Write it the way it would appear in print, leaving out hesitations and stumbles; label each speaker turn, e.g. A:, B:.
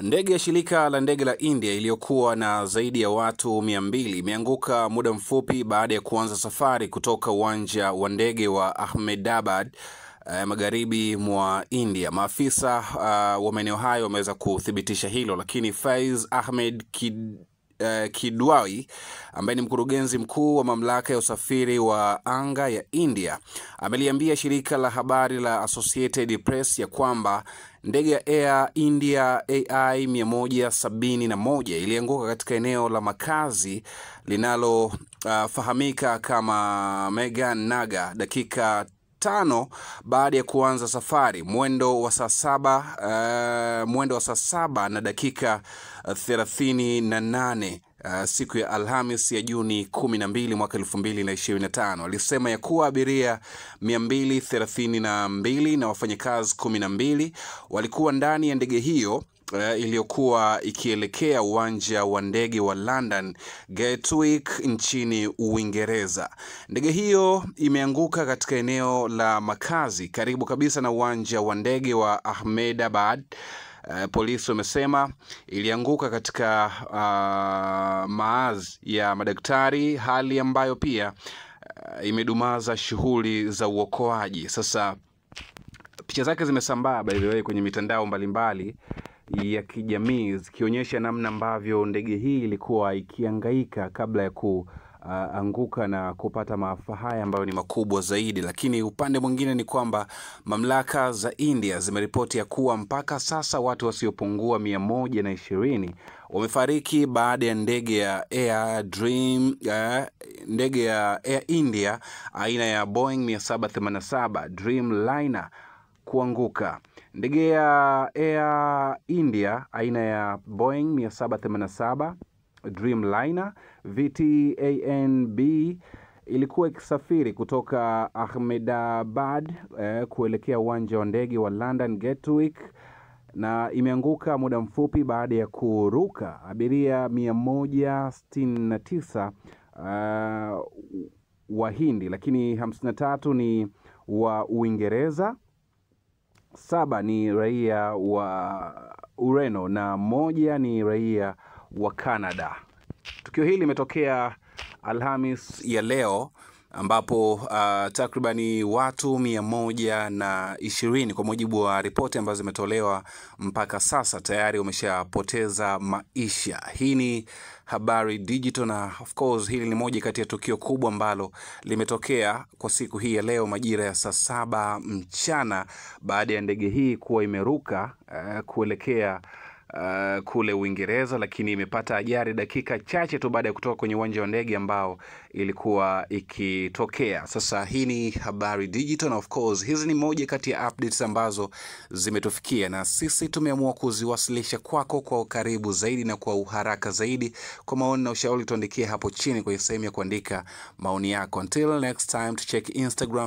A: Ndege ya shirika la ndege la India iliyokuwa na zaidi ya watu 200 imeanguka muda mfupi baada ya kuanza safari kutoka uwanja wa ndege wa Ahmedabad magharibi mwa India. Maafisa wa maeneo hayo wameweza kuthibitisha hilo, lakini Faiz Ahmed Kidwai ambaye ni mkurugenzi mkuu wa mamlaka ya usafiri wa anga ya India ameliambia shirika la habari la Associated Press ya kwamba ndege ya Air India AI 171 ilianguka katika eneo la makazi linalofahamika kama Meghan Nagar dakika 5 baada ya kuanza safari mwendo wa saa 7 na dakika 38 siku ya Alhamis ya Juni 12 mwaka 2025. Alisema ya kuwa abiria 232 na wafanyakazi 12 walikuwa ndani ya ndege hiyo iliyokuwa ikielekea uwanja wa ndege wa London Gatwick nchini Uingereza. Ndege hiyo imeanguka katika eneo la makazi karibu kabisa na uwanja wa ndege wa Ahmedabad. Polisi wamesema ilianguka katika maazi ya madaktari, hali ambayo pia imedumaza shughuli za uokoaji. Sasa picha zake zimesambaa by the way kwenye mitandao mbalimbali ya kijamii zikionyesha namna ambavyo ndege hii ilikuwa ikihangaika kabla ya kuanguka na kupata maafa haya ambayo ni makubwa zaidi. Lakini upande mwingine ni kwamba mamlaka za India zimeripoti ya kuwa mpaka sasa watu wasiopungua 120 wamefariki baada ya ndege ya Air India aina ya Boeing 787 Dreamliner kuanguka. Ndege ya Air India aina ya Boeing 787 Dreamliner VTANB ilikuwa ikisafiri kutoka Ahmedabad kuelekea uwanja wa ndege wa London Gatwick na imeanguka muda mfupi baada ya kuruka abiria 169 Wahindi, lakini 53 ni wa Uingereza, 7 ni raia wa Ureno na 1 ni raia wa Canada. Tukio hili limetokea Alhamis ya leo ambapo takribani watu 120 kwa mujibu wa ripoti ambazo zimetolewa mpaka sasa tayari wameshapoteza maisha. Hii ni Habari Digital na of course hili ni moja kati ya tukio kubwa ambalo limetokea kwa siku hii ya leo majira ya saa 7 mchana baada ya ndege hii kuwa imeruka kuelekea kule Uingereza, lakini imepata ajali dakika chache tu baada ya kutoka kwenye uwanja wa ndege ambao ilikuwa ikitokea. Sasa hii ni Habari Digital na of course hizi ni moja kati ya updates ambazo zimetufikia na sisi tumeamua kuziwasilisha kwako kwa karibu zaidi na kwa uharaka zaidi. Kwa maoni na ushauri tuandikie hapo chini kwenye sehemu ya kuandika maoni yako. Until next time, to check Instagram